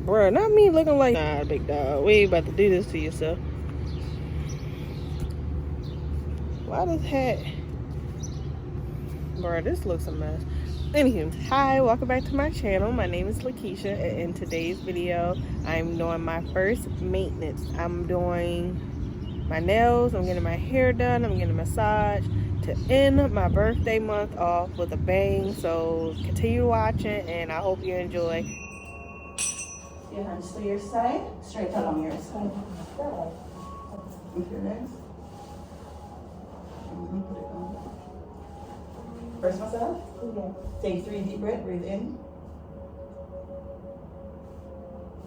Bruh, not me looking like, nah, big dog. We ain't about to do this to yourself. Why this hat? Bruh, this looks a mess. Anywho, hi, welcome back to my channel. My name is Lakeshia, and in today's video, I'm doing my first maintenance. I'm doing my nails, I'm getting my hair done, I'm getting a massage to end my birthday month off with a bang. So continue watching, and I hope you enjoy. Your hands to your side, straight along your side. With your legs. Put it on. First massage? Yeah. Take 3 deep breaths, breathe in.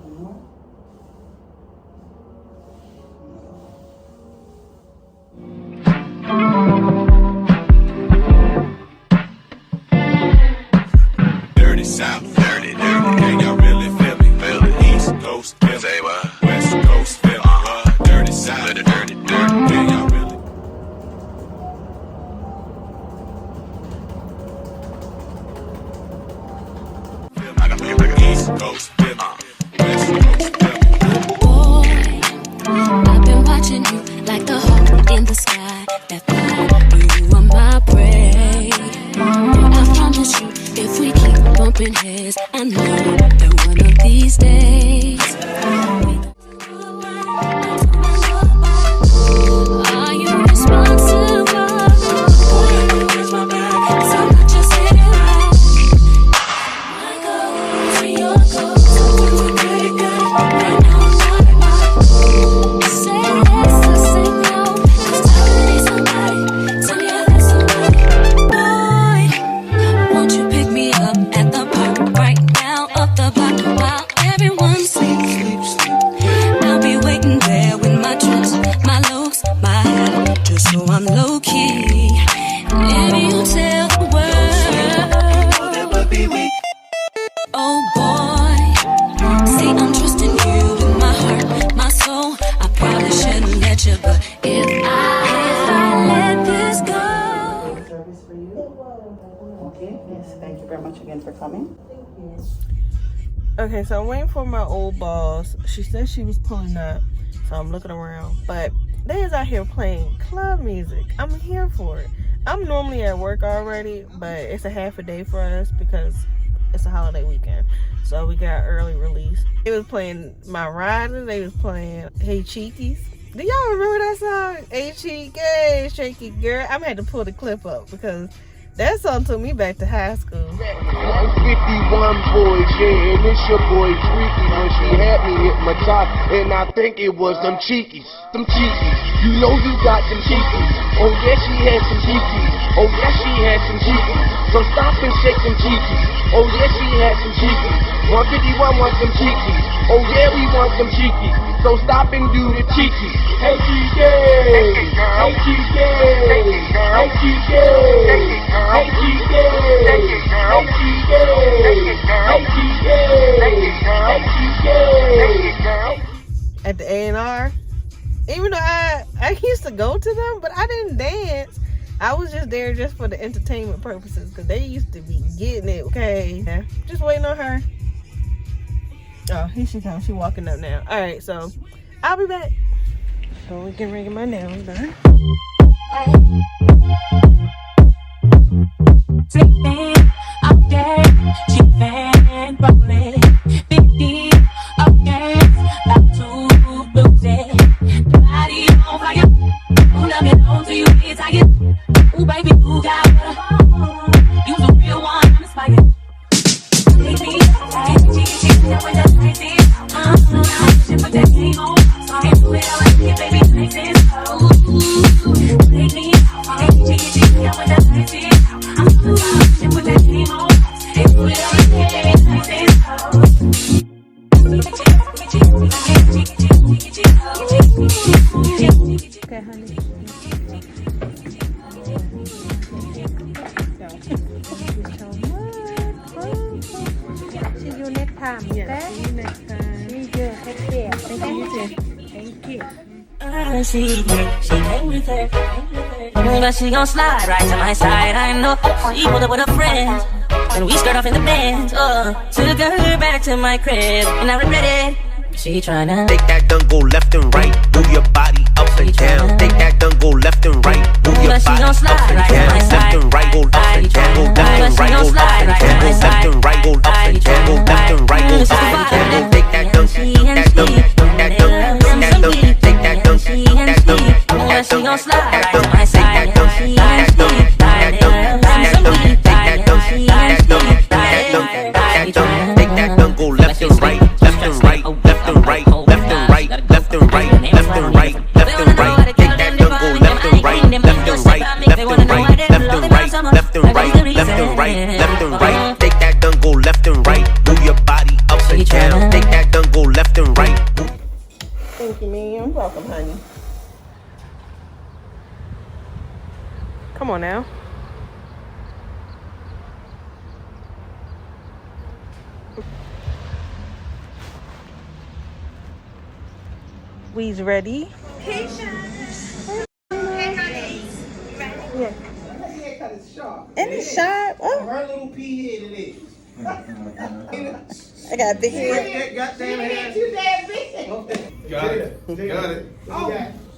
One more. Dirty South, dirty, can y'all really feel me? Feel it. East Coast, feel say what? West Coast, feel me? Dirty South, dirty, dirty, can y'all really? I got feel like East Coast, feel me? West Coast, feel me? Boy, I've been watching you like the hawk in the sky. That fly, you are my prey. I promise you, if we keep bumping heads, I know that one of these days. Are you responsible? So I'm not just sitting around. My goals are your goals, so we're pretty good. Right now I'm talking about. Say yes or say no, 'cause I need somebody. Tell me if there's somebody. Boy, won't you pick me up at the park right now, up the block while everyone sleeps. I'll be waiting there with my tricks, my looks, my hat, just so I'm low key. If you tell the world, that would be me. Oh boy, see I'm trusting you with my heart, my soul. I probably shouldn't let you, but if I let this go. Service for you. Okay, yes, thank you very much again for coming. Okay, so I'm waiting for my old boss. She said she was pulling up, so I'm looking around. But they is out here playing club music. I'm here for it. I'm normally at work already, but it's a half a day for us because it's a holiday weekend. So we got early release. They was playing My Rider. They was playing Hey Cheekies. Do y'all remember that song? Hey Cheekies, shaky girl. I'm had to pull the clip up because that song took me back to high school. 51 boys, yeah, and it's your boy Freaky when she had me hit my top, and I think it was them cheekies. You know you got them cheekies. Oh yeah, she had some cheekies. Oh yeah, she had some cheekies. So stop and shake them cheekies. Oh yeah, she had some cheekies. 151 wants some cheekies. Oh yeah, we want some cheekies. So stop and do the cheekies. Hey cheekies. Hey cheekies. Hey cheekies. Hey cheekies. Hey cheekies. At the A&R, even though I used to go to them, but I didn't dance. I was just there just for the entertainment purposes because they used to be getting it. Okay, yeah. Just waiting on her. Oh, here she comes. She walking up now. All right, so I'll be back. So we can ring my nails done. Sleeping out there, cheaping, rolling, 50, okay, about to lose it. Body on fire, who love me long till you get tired. Ooh, baby, you got what? You the real one, I'm inspired. Take me, that way that's crazy. Shit, put that game on. Can't do it, I like it, baby, nice and slow. Take me, that way that's crazy. Shit, put that game on. Can't do it, I like it, baby, nice and slow. Okay, honey. See you next time, okay? Yeah, see you next time. See you. Take care. Thank you. Thank you. She came with her, but she gon' slide right to my side. I know she pulled up with her friends, and we skirt off in the Benz. Took her back to my crib, and I regret it. She tryna take that done, go left and right, move your body up and down. Take that done, go left and right, move your body up and down. Left and right, go up and down. Go left and right, go up and down. Go left and right, go up and down. Go left and right, go up and down. Take that done, take that done, take that done, take that done, take that done, take that done, take that done, take that done, take that done, take that done, take that done, take that done, take that done, take that done, take that done, take that done, go left and right, left and right, left and right, left and right, left and right, left and right, left and right. Take that done, go left and right, left and right, left and right, left and right, left and right, left and right, left and right. Take that done, go left and right, move your body up and down. Take that done, go left and right. Thank you, ma'am. Welcome, honey. Come on now. We's ready. Yeah. And it's sharp. Oh. Her little pea head it is. I got a big head. That goddamn head. You damn big. Got it. Got it.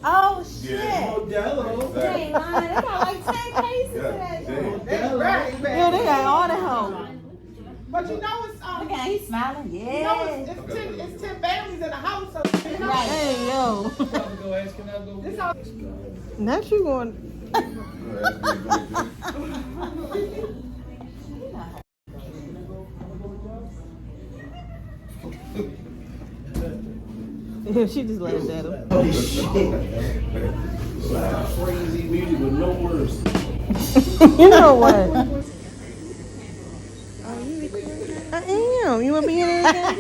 Oh shit. Oh, hello. Dang, man, they got like 10 cases of that shit. That's right. Yeah, they got all the hoes. But you know it's Look at he's smiling. you Yeah. know it's 10 families in the house, so you know. Hey, yo. Go ask, can I go? This all, Not you going. Yeah, she just laughed at him. Crazy music with no words. You know what? I am. You want to be in it again?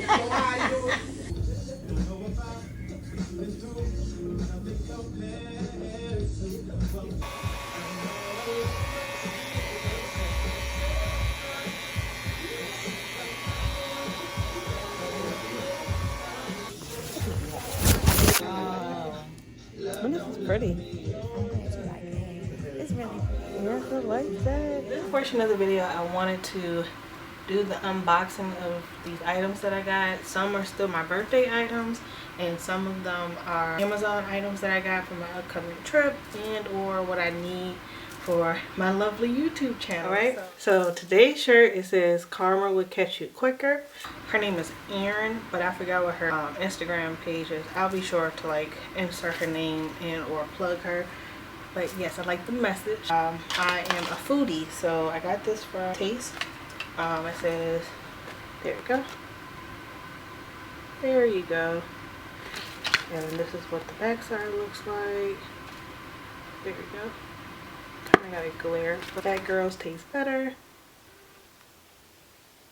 This is pretty. It's really Yes, I like that. This portion of the video, I wanted to do the unboxing of these items that I got. Some are still my birthday items, and some of them are Amazon items that I got for my upcoming trip and or what I need for my lovely YouTube channel. Alright, so today's shirt, it says Karma will catch you quicker. Her name is Erin, but I forgot what her Instagram page is. I'll be sure to like insert her name in or plug her. But yes, I like the message. I am a foodie, so I got this from Taste. It says, there we go. There you go. And this is what the backside looks like. There we go. I got a glare, but that girl's taste better.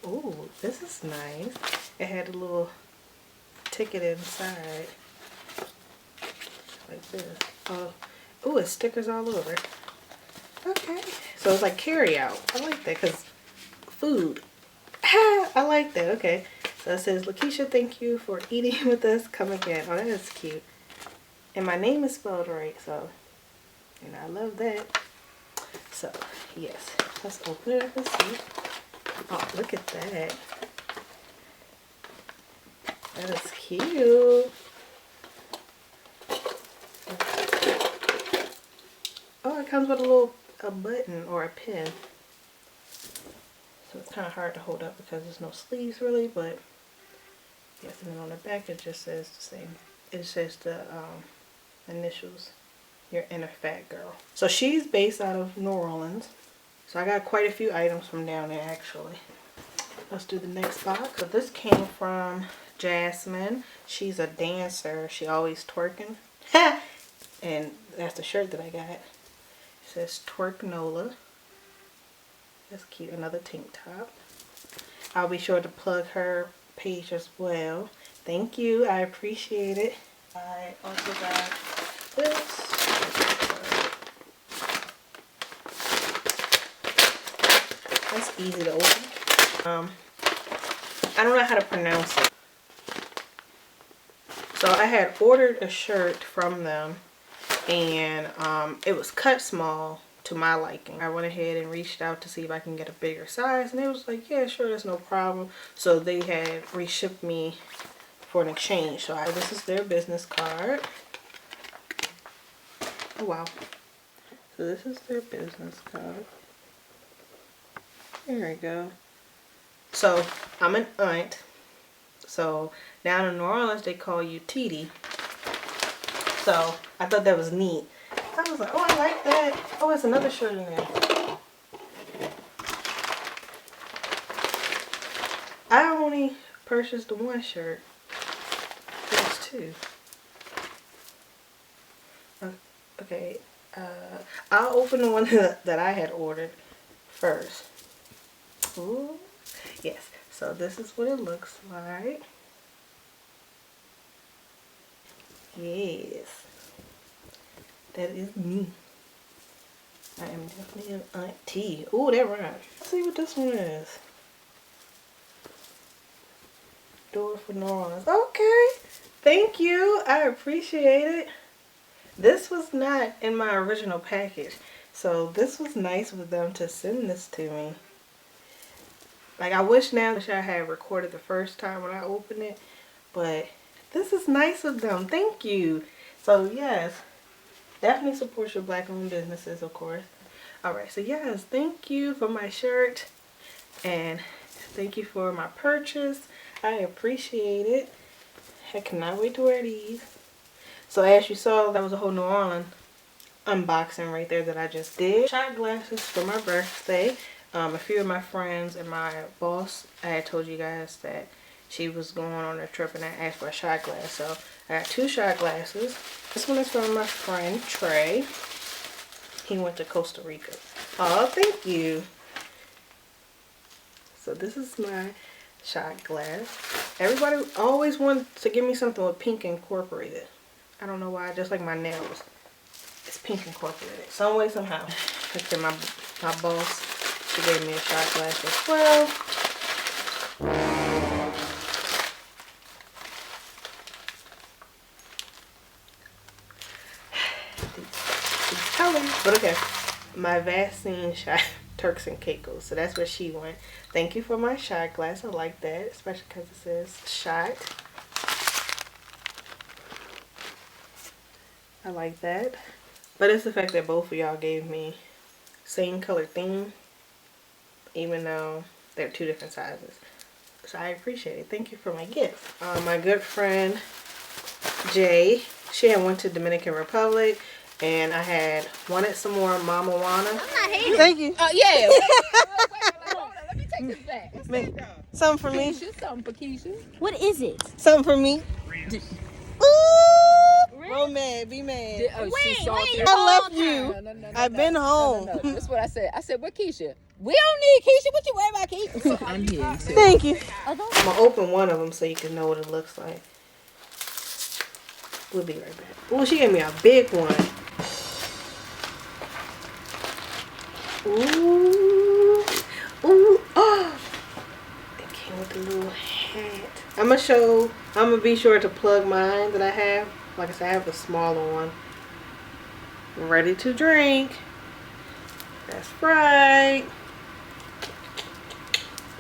Ooh, this is nice. It had a little ticket inside, like this. Oh, ooh, it's stickers all over. Okay, so it's like carry out. I like that because food. I like that. Okay, so it says, Lakeshia, thank you for eating with us. Come again. Oh, that is cute. And my name is spelled right, so you know I love that. So yes, let's open it up and see. Oh, look at that. That is cute. Oh, it comes with a button or a pin. So it's kind of hard to hold up because there's no sleeves really, but yes, and then on the back it just says the same. It says the initials. Your inner fat girl. So she's based out of New Orleans. So I got quite a few items from down there actually. Let's do the next box. So this came from Jasmine. She's a dancer. She always twerking. And that's the shirt that I got. It says Twerknola. That's cute. Another tank top. I'll be sure to plug her page as well. Thank you. I appreciate it. I also got this. That's easy to open. I don't know how to pronounce it. So I had ordered a shirt from them, and it was cut small to my liking. I went ahead and reached out to see if I can get a bigger size, and it was like, yeah, sure, that's no problem. So they had reshipped me for an exchange. So this is their business card. Oh wow. So this is their business card. There we go. So I'm an aunt. So down in New Orleans they call you Titi. So I thought that was neat. I was like, oh, I like that. Oh, there's another shirt in there. I only purchased the one shirt. There's two. Okay. I'll open the one that I had ordered first. Ooh. Yes. So this is what it looks like. Yes. That is me. I am definitely an auntie. Ooh, that rhymes. Let's see what this one is. Do it for New Orleans. Okay. Thank you. I appreciate it. This was not in my original package. So this was nice of them to send this to me. Like, I wish I had recorded the first time when I opened it. But this is nice of them. Thank you. So yes. Definitely support your black-owned businesses, of course. Alright, so yes, thank you for my shirt. And thank you for my purchase. I appreciate it. I cannot wait to wear these. So as you saw, that was a whole New Orleans unboxing right there that I just did. Shot glasses for my birthday. A few of my friends and my boss, I had told you guys that she was going on a trip and I asked for a shot glass. So I got 2 shot glasses. This one is from my friend Trey. He went to Costa Rica. Oh, thank you. So this is my shot glass. Everybody always wanted to give me something with pink incorporated. I don't know why, just like my nails. It's pink incorporated. Some way, somehow. Okay, my boss, she gave me a shot glass as well. But okay, my Vaseline shot Turks and Caicos. So that's where she went. Thank you for my shot glass. I like that, especially because it says shot. I like that. But it's the fact that both of y'all gave me same color theme, even though they're 2 different sizes. So I appreciate it. Thank you for my gift. My good friend Jay, she had went to Dominican Republic. And I had wanted some more Mama Wana. I'm not hating. Thank you. Oh, yeah. Wait, hold on. Let me take this back. Something for me. Keisha, something for Keisha. What is it? Something for me. Ooh! Bro, mad. Be mad. Wait. I left you. No, I've been home. No. That's what I said. I said, what Keisha? We don't need Keisha. What you worry about, Keisha? I'm here. Too. Thank you. I'm going to open one of them so you can know what it looks like. We'll be right back. Oh, she gave me a big one. Ooh. Ooh. Oh. It came with a little hat. I'm gonna be sure to plug mine that I have. Like I said, I have the smaller one. Ready to drink. That's right.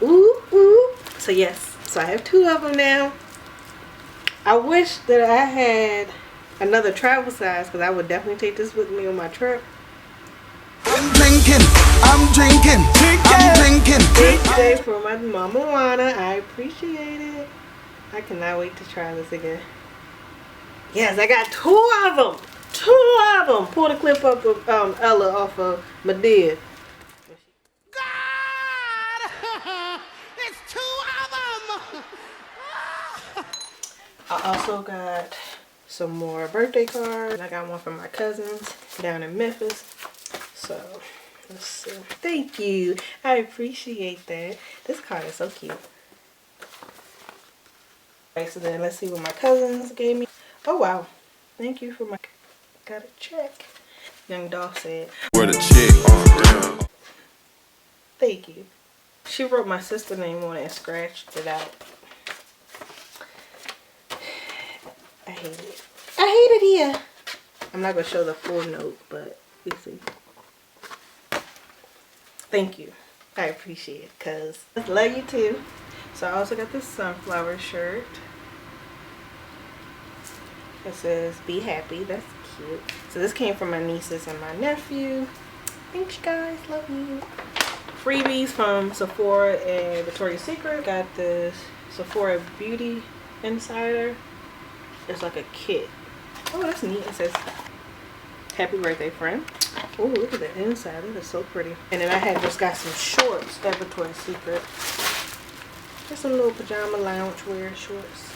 Ooh, ooh. So yes, so I have 2 of them now. I wish that I had another travel size because I would definitely take this with me on my trip. I'm drinking. Big day for my Mama Wana. I appreciate it. I cannot wait to try this again. Yes, I got 2 of them. 2 of them. Pull the clip up of Ella off of Medea. God! It's 2 of them! I also got some more birthday cards. I got one from my cousins down in Memphis. So, let's see. Thank you. I appreciate that. This card is so cute. Alright, so then let's see what my cousins gave me. Oh, wow. Thank you for my... Got a check. Young Dolph said. Where the chick? Damn. Thank you. She wrote my sister's name on it and scratched it out. I hate it. I hate it here. I'm not gonna show the full note, but you see. Thank you. I appreciate it, cause I love you too. So I also got this sunflower shirt. It says "Be happy." That's cute. So this came from my nieces and my nephew. Thanks, guys. Love you. Freebies from Sephora and Victoria's Secret. Got this Sephora Beauty Insider. It's like a kit. Oh, that's neat. It says "Happy birthday, friend." Oh, look at the inside. That is so pretty. And then I had just got some shorts at Victoria's Secret. Just some little pajama loungewear shorts.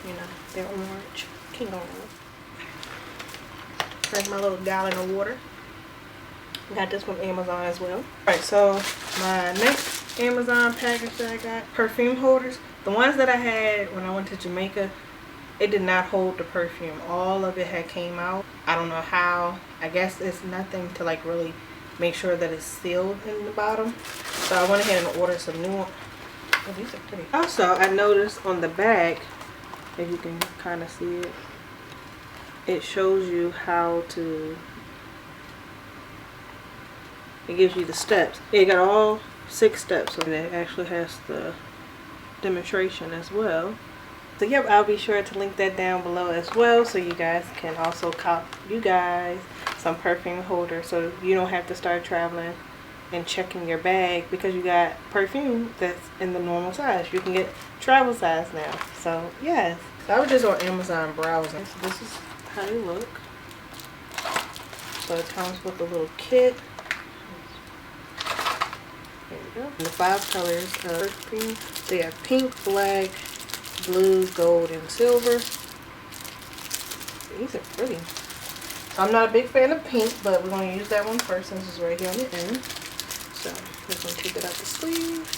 You know, they're orange. Can't go wrong. Drink my little gallon of water. Got this from Amazon as well. Alright, so my next Amazon package that I got, perfume holders. The ones that I had when I went to Jamaica, it did not hold the perfume. All of it had came out. I don't know how. I guess it's nothing to like really make sure that it's sealed in the bottom. So I went ahead and ordered some new ones. Oh, these are pretty. Also, I noticed on the back, if you can kind of see it, it shows you how to, it gives you the steps. It got all 6 steps, and it actually has the demonstration as well. So yep, I'll be sure to link that down below as well, so you guys can also cop you guys some perfume holders, so you don't have to start traveling and checking your bag because you got perfume that's in the normal size. You can get travel size now. So yes, I was just on Amazon browsing. So this is how they look. So it comes with a little kit. There you go. And the 5 colors of perfume. They have pink, black, blue, gold, and silver. These are pretty. So I'm not a big fan of pink, but we're going to use that one first since it's right here on the end. So I'm just going to take it out the sleeve.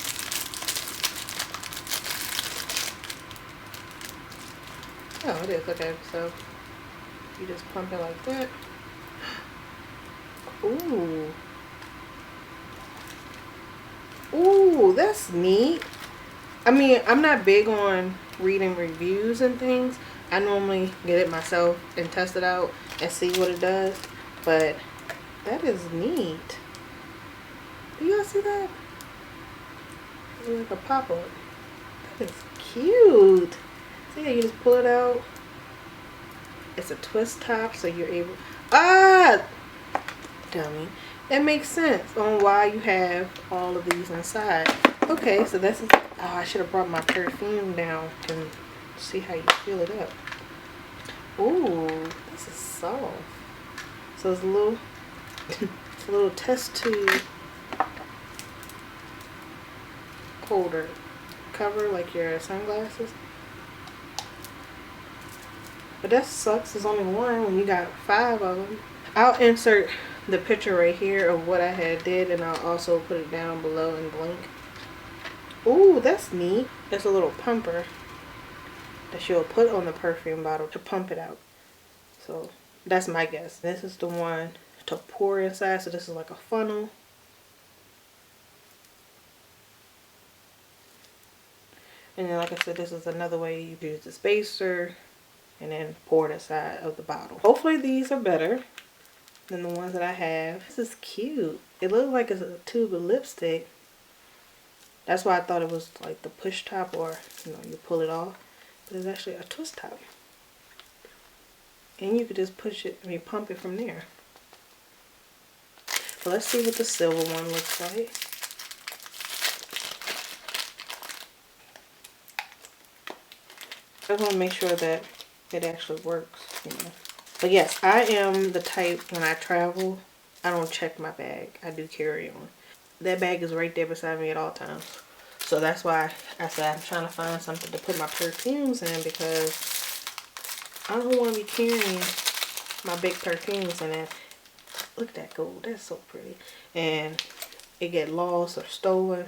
Oh, it is. Okay, so you just pump it like that. Ooh. Ooh, that's neat. I mean, I'm not big on reading reviews and things. I normally get it myself and test it out and see what it does. But that is neat. Do y'all see that? It's like a pop-up. That is cute. See how you just pull it out? It's a twist top, so you're able... Ah! Dummy. That makes sense on why you have all of these inside. Okay, so this is... Oh, I should have brought my perfume down and see how you feel it up. Ooh, this is soft. So it's a little... it's a little test tube holder cover like your sunglasses. But that sucks. There's only one when you got 5 of them. I'll insert the picture right here of what I had did, and I'll also put it down below in the link. Ooh, that's neat. It's a little pumper that she'll put on the perfume bottle to pump it out. So that's my guess. This is the one to pour inside. So this is like a funnel. And then, like I said, this is another way you use the spacer and then pour it inside of the bottle. Hopefully these are better than the ones that I have. This is cute. It looks like it's a tube of lipstick. That's why I thought it was like the push top, or you know, you pull it off. But it's actually a twist top. And you could just push it, I mean pump it from there. So let's see what the silver one looks like. I just want to make sure that it actually works, you know. But yes, I am the type, when I travel, I don't check my bag. I do carry on. That bag is right there beside me at all times. So that's why I said I'm trying to find something to put my perfumes in, because I don't want to be carrying my big perfumes in it. Look at that gold. That's so pretty. And it get lost or stolen.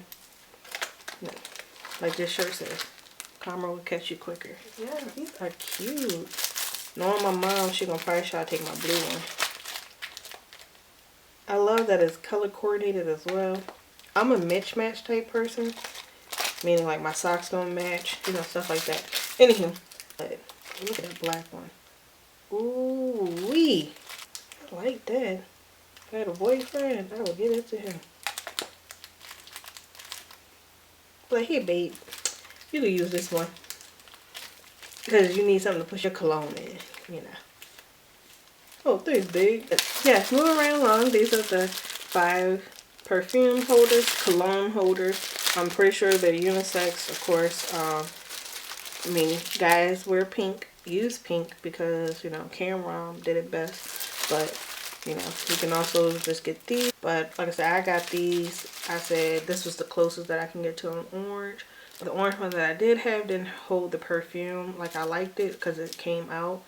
Like this shirt says, karma will catch you quicker. Yeah, these are cute. Knowing my mom, she gonna probably try to take my blue one. I love that it's color coordinated as well. I'm a mismatch type person, meaning like my socks don't match, you know, stuff like that. Anywho, but Look at that black one. Ooh wee. I like that. If I had a boyfriend, I would give it to him. But here, babe, you can use this one. Because you need something to push your cologne in, you know. Oh, thanks, babe. Yes, moving right along. These are the 5 perfume holders, cologne holders. I'm pretty sure they're unisex, of course. I mean, guys wear pink, use pink because, you know, Cameron did it best. But, you know, you can also just get these. But, like I said, I got these. I said this was the closest that I can get to an orange. The orange one that I did have didn't hold the perfume like I liked it because it came out.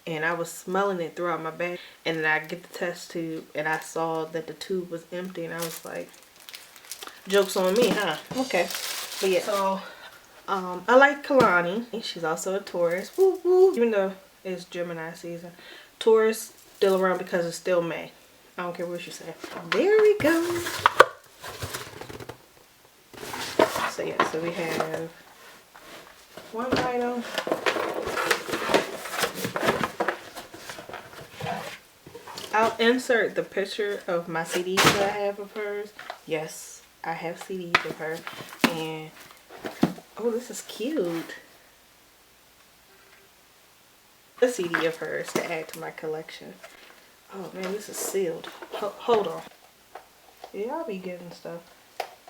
And I was smelling it throughout my bag. And then I get the test tube and I saw that the tube was empty. And I was like, joke's on me, huh? Okay. But yeah. So, I like Kehlani. She's also a Taurus. Woo woo. Even though it's Gemini season. Taurus still around because it's still May. I don't care what you say. There we go. So yeah, so we have one item. I'll insert the picture of my CDs that I have of hers. Yes, I have CDs of her. And, oh, this is cute. A CD of hers to add to my collection. Oh, man, this is sealed. Hold on. Yeah, I'll be getting stuff.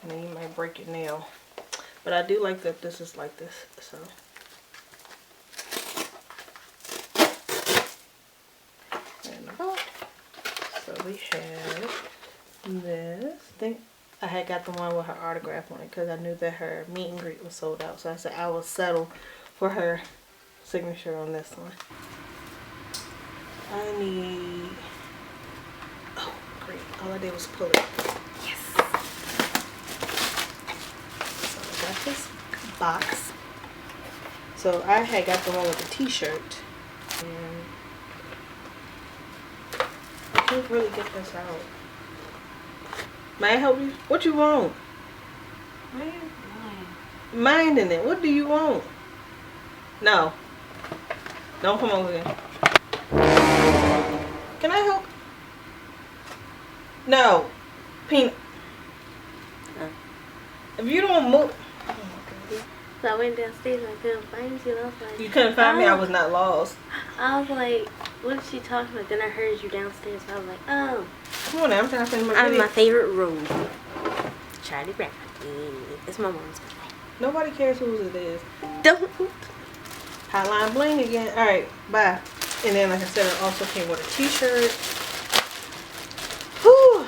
And then you might break your nail. But I do like that this is like this, so. And the box. So we have this. I think I had got the one with her autograph on it because I knew that her meet and greet was sold out. So I said I will settle for her signature on this one. I need, oh great, all I did was pull it. Yes. So I got this box. So I had got the one with the t-shirt. And I can't really get this out. May I help you? What you want? What are you doing? Minding it. What do you want? No. Don't come over here. Can I help? No. Peanut. If you don't move. Oh my God. So I went downstairs and I couldn't find you. And I was like, You couldn't find me? I was not lost. I was like, what is she talking about? Then I heard you downstairs. So I was like, oh. Come on now, I'm trying to finish my I'm in video. my favorite room. Charlie Brown. It's my mom's birthday. Nobody cares whose it is. Don't. Hotline bling again. Alright, bye. And then, like I said, it also came with a t-shirt. Whew.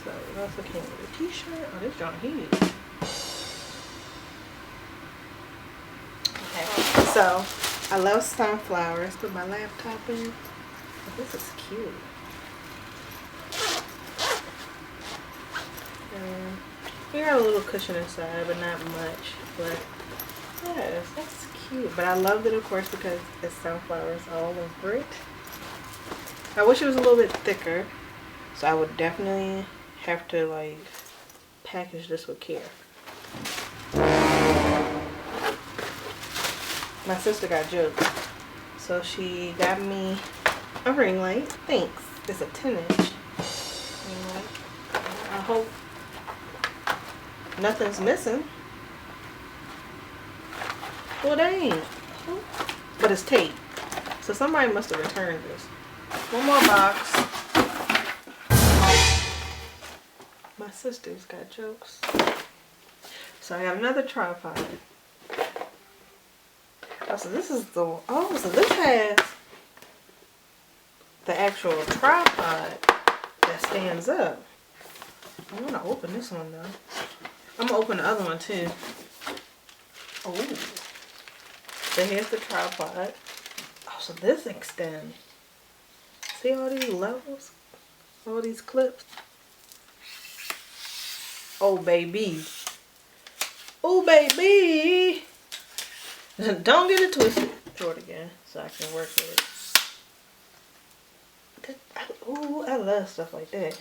So, it also came with a t-shirt. Oh, this joint huge. Okay, so, I love sunflowers. Put my laptop in. Oh, this is cute. And we got a little cushion inside, but not much. But, yes, that's cute. But I loved it, of course, because it's sunflowers all over it. I wish it was a little bit thicker. So I would definitely have to, like, package this with care. My sister got jokes. So she got me a ring light. Thanks. It's a 10-inch ring light. I hope nothing's missing. Well, dang. But it's tape. So somebody must have returned this. One more box. My sister's got jokes. So I got another tripod. Oh, so this is the, oh, so this has the actual tripod that stands up. I want to open this one though. I'm going to open the other one too. Oh. So here's the tripod. Oh, so this extends. See all these levels? All these clips? Oh, baby. Oh, baby. Don't get it twisted. Short again so I can work with it. Oh, I love stuff like that.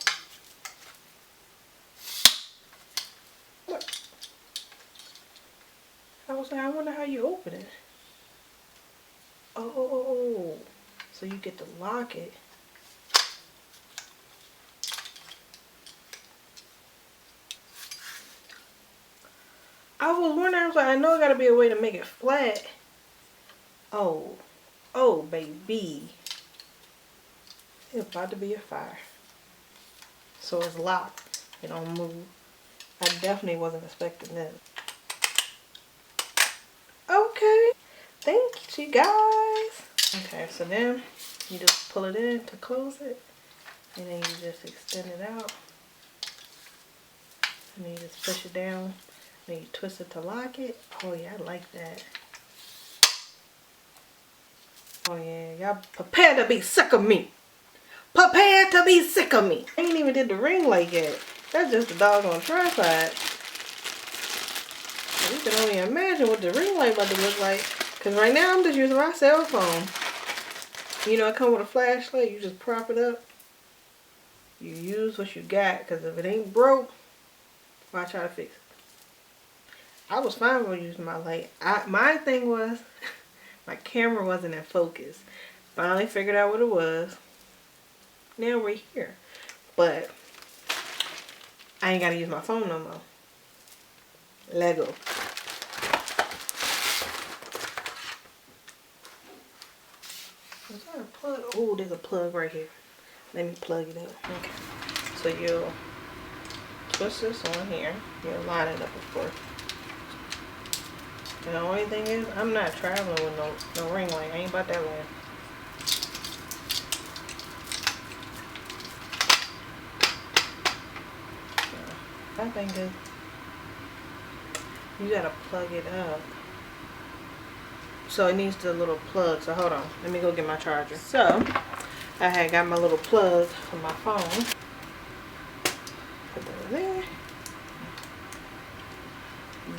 I was like, I wonder how you open it. Oh, so you get to lock it. I was wondering, I was like, I know it gotta be a way to make it flat. Oh, baby. It's about to be a fire. So it's locked. It don't move. I definitely wasn't expecting this. Okay. Thank you guys. Okay, so then you just pull it in to close it. And then you just extend it out. And then you just push it down. Then you twist it to lock it. Oh yeah, I like that. Oh yeah, y'all prepare to be sick of me. Prepare to be sick of me. I ain't even did the ring light yet. That's just a doggone tripod. So you can only imagine what the ring light about to look like. Cause right now I'm just using my cell phone. You know, it comes with a flashlight. You just prop it up. You use what you got. Cause if it ain't broke, why try to fix it? I was fine with using my light. My thing was, my camera wasn't in focus. Finally figured out what it was. Now we're here. But I ain't gotta use my phone no more. Lego. Is there a plug? Oh, there's a plug right here. Let me plug it up. Okay. So you'll twist this on here. You'll line it up, of course. And the only thing is, I'm not traveling with no ring light. I ain't about that way. I think is you gotta plug it up. So it needs the little plug. So hold on. Let me go get my charger. So I had got my little plug for my phone. Put that there.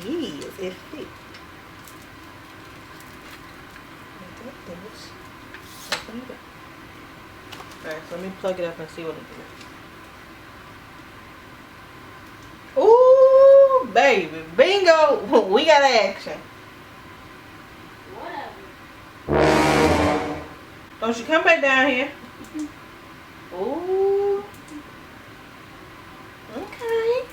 Yes, it fits. Open it up. Alright, so let me plug it up and see what it does. Ooh, baby. Bingo. We got action. Whatever. Don't you come back down here. Ooh. Okay.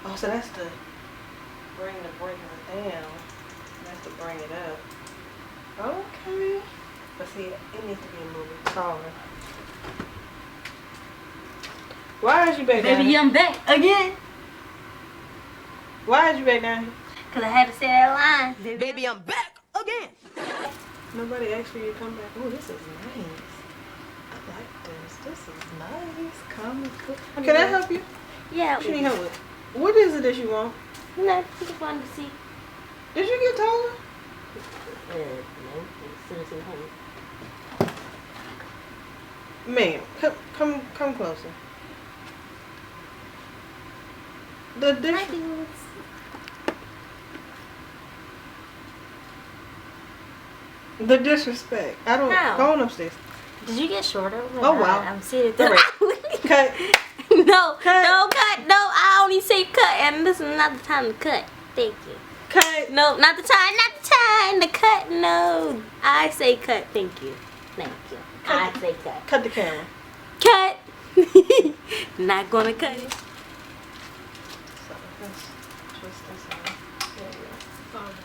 Oh, so that's the bring the breaker down. That's to bring it up. Okay. But see, it needs to be a little bit taller. Why is you back down here? Baby, I'm back again. Why is you back down here? Because I had to say that line. Baby, I'm back again. Nobody asked for you to come back. Oh, this is nice. I like this. This is nice. Calm and cool. Can I help you? Yeah. What you need help with? What is it that you want? No, I just wanted to see. Did you get taller? No. As soon as I'm home. Ma'am, come closer. The disrespect. I don't. How? Go on upstairs. Did you get shorter? Oh wow. I'm seeing it. Cut. No, Cut. no, cut. No, I only say cut, and this is not the time to cut. Thank you. Cut. No, not the time. Not the time to cut. No, I say cut. Thank you. Thank you. I say cut. Cut the camera. Cut. Not gonna cut it. So let's twist this out. There we go. Alright.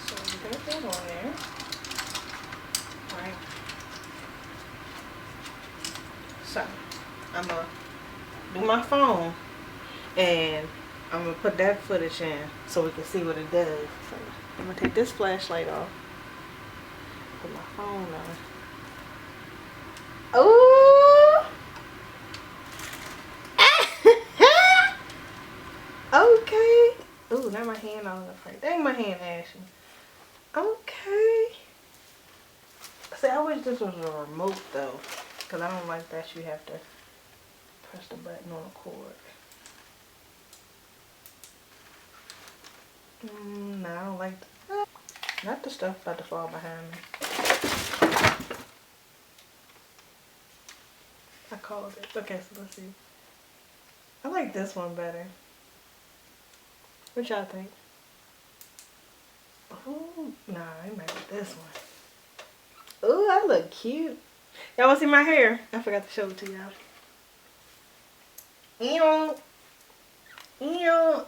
So we got that on there. Right. So I'm gonna do my phone and I'm gonna put that footage in so we can see what it does. So I'm gonna take this flashlight off. Put my phone on. Ooh! Okay. Ooh, now my hand all up right. Dang, my hand ashy. Okay. See, I wish this was a remote though, because I don't like that you have to press the button on the cord. No, I don't like that. Not the stuff about to fall behind me. I called it. Okay, so let's see. I like this one better. What y'all think? Ooh, nah, I might get this one. Ooh, I look cute. Y'all wanna see my hair? I forgot to show it to y'all.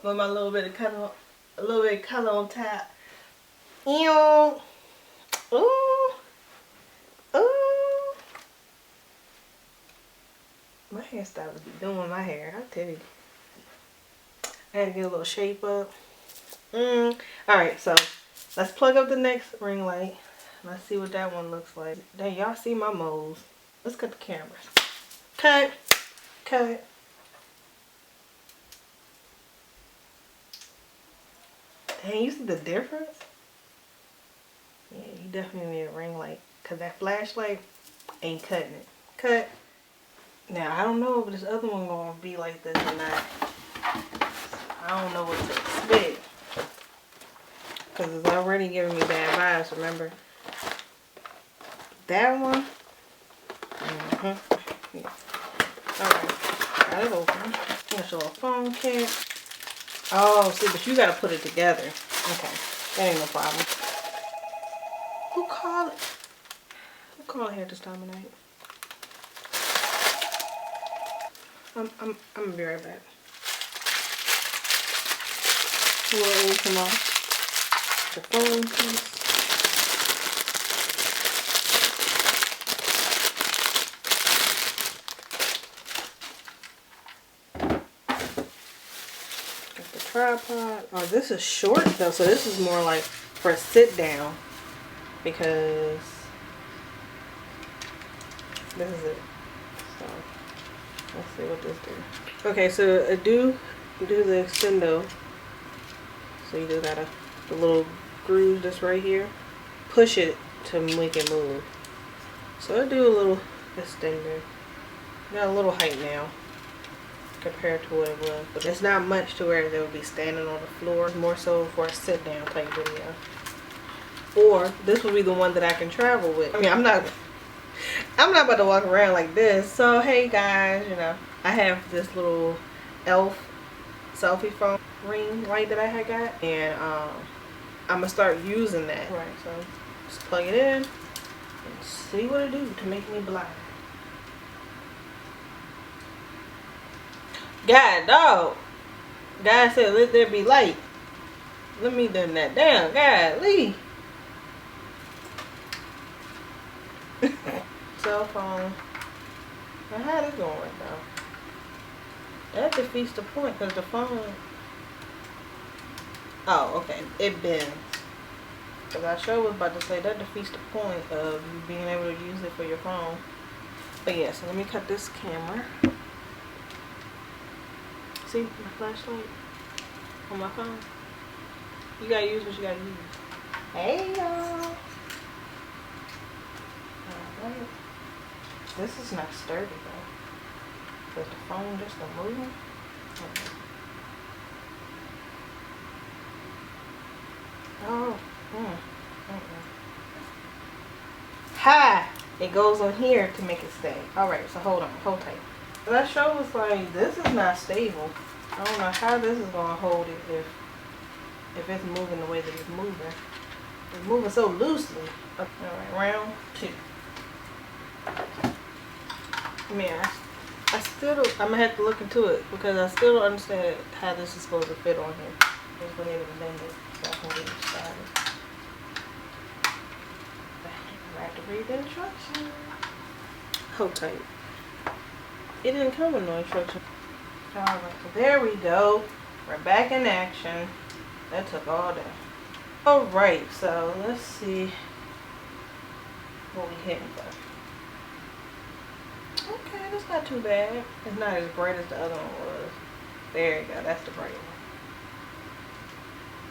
With my little bit of color, a little bit of color on top. Ooh, ooh. My hairstyle would be doing my hair, I tell you. I had to get a little shape up. Alright, so let's plug up the next ring light. Let's see what that one looks like. Dang, y'all see my moles. Let's cut the cameras. Cut. Cut. Dang, you see the difference? Yeah, you definitely need a ring light. Because that flashlight ain't cutting it. Cut. Now, I don't know if this other one going to be like this or not. I don't know what to expect. Because it's already giving me bad vibes, remember? That one. Yeah. Alright. Got it open. I'm going to show a phone kit. Oh, see, but you got to put it together. Okay. That ain't no problem. Who called here this time of night? I'm gonna be right back. We'll come off the phone piece. Got the tripod. Oh, this is short though, so this is more like for a sit down because this is it. So let's see what this do. Okay, so it do the extendo. So you just gotta, the little groove that's right here, push it to make it move. So I do a little extender. Got a little height now compared to what it was, but it's not much to where they would be standing on the floor. More so for a sit down type video. Or this will be the one that I can travel with. I mean, I'm not about to walk around like this. So hey guys, you know, I have this little elf selfie phone ring light that I had got, and I'm gonna start using that. Right, so just plug it in and see what it do to make me blind. God dog, God said let there be light. Let me dim that down. God Lee. Cell phone. Now how this gonna work though? That defeats the point because the phone. Oh, okay. It bends. Because I sure was about to say that defeats the point of you being able to use it for your phone. But yeah, so let me cut this camera. See my flashlight on my phone? You gotta use what you gotta use. Hey y'all. Alright. This is not sturdy though. Because the phone just a moving. Okay. Oh. Hi! It goes on here to make it stay. Alright, so hold on. Hold tight. That show was like, this is not stable. I don't know how this is going to hold it if it's moving the way that it's moving. It's moving so loosely. Alright, round 2. Man, I still don't, I'm going to have to look into it because I still don't understand how this is supposed to fit on here. Just go ahead and bend it so I can get it started. I have to read the instructions. Hold tight. It didn't come with no instructions. Alright, so there we go. We're back in action. That took all day. Alright, so let's see what we hitting for. Okay, that's not too bad. It's not as bright as the other one was. There you go, that's the bright one.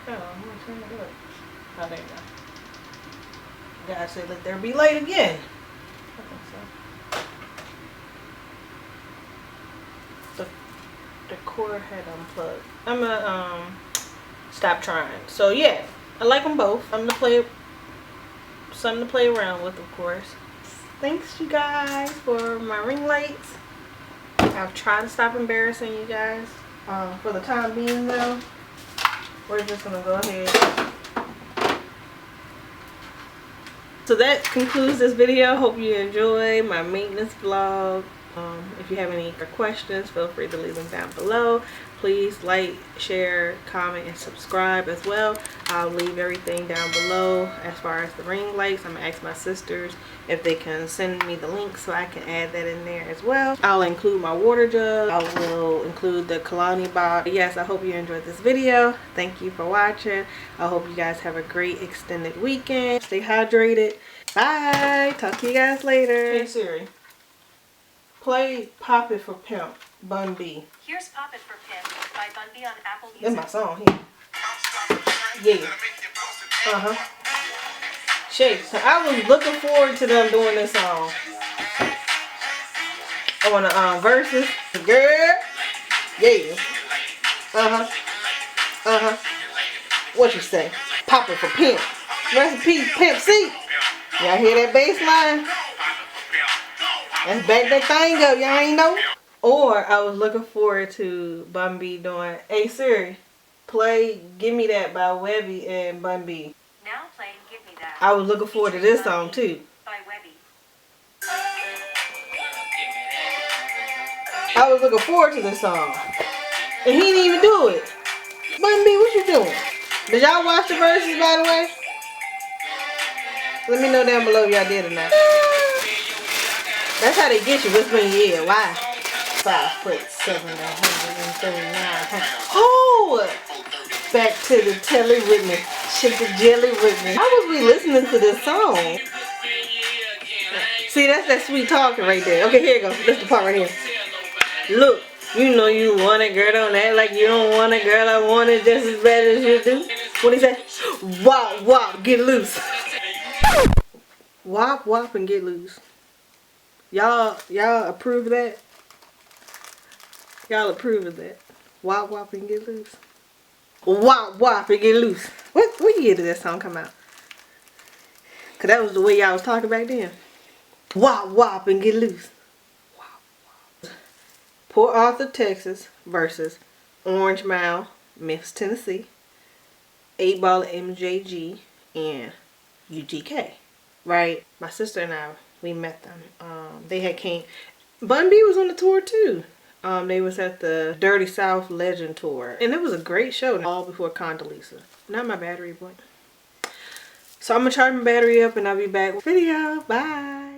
Oh, I'm gonna turn it up. Oh, there you go. God said let there be light again. I think so. The cord had unplugged. I'm gonna stop trying. So yeah, I like them both. Something to play around with, of course. Thanks you guys for my ring lights. I've tried to stop embarrassing you guys. For the time being though, we're just gonna go ahead So that concludes this video. Hope you enjoy my maintenance vlog. If you have any questions, feel free to leave them down below. Please like, share, comment, and subscribe as well. I'll leave everything down below as far as the ring lights. I'm gonna ask my sisters if they can send me the link so I can add that in there as well. I'll include my water jug. I will include the Kehlani box. Yes, I hope you enjoyed this video. Thank you for watching. I hope you guys have a great extended weekend. Stay hydrated. Bye. Talk to you guys later. Hey Siri, play Pop It for Pimp, Bun B. Here's Pop It for Pimp by Bun B on Apple That's Music. my song here. Yeah. Shake. So I was looking forward to them doing this song. I want to Verzuz. Girl. Yeah. What you say? Pop It for Pimp. Recipe Pimp C. Y'all hear that bass line? Let's back that thing up, y'all ain't know? Or I was looking forward to Bun B doing, hey Siri, play Give Me That by Webby and Bun B. Now playing Give Me That. I was looking forward to this song too. By Webby. I was looking forward to this song. And he didn't even do it. Bun B, what you doing? Did y'all watch the Verzuz, by the way? Let me know down below if y'all did or not. That's how they get you. Whispering, yeah, why? 5'7", 139 pounds. Oh! Back to the telly with me. Shake the jelly with me. How was we listening to this song? See, that's that sweet talking right there. Okay, here it goes. This is the part right here. Look, you know you want it, girl. Don't act like you don't want it, girl. I want it just as bad as you do. What he say? Wop, wop, get loose. Wop, wop, and get loose. Y'all approve of that? Y'all approve of that? Wop, wop, and get loose. Wop, wop, and get loose. What year did that song come out? Cause that was the way y'all was talking back then. Wop, wop, and get loose. Wop, wop. Port Arthur, Texas versus Orange Mound, Memphis, Tennessee. 8 Ball MJG and UGK. Right? My sister and I, we met them. They had came. Bun B was on the tour too. They was at the Dirty South Legend Tour. And it was a great show. All before Condoleezza. Not my battery point. So I'm going to charge my battery up and I'll be back with a video. Bye.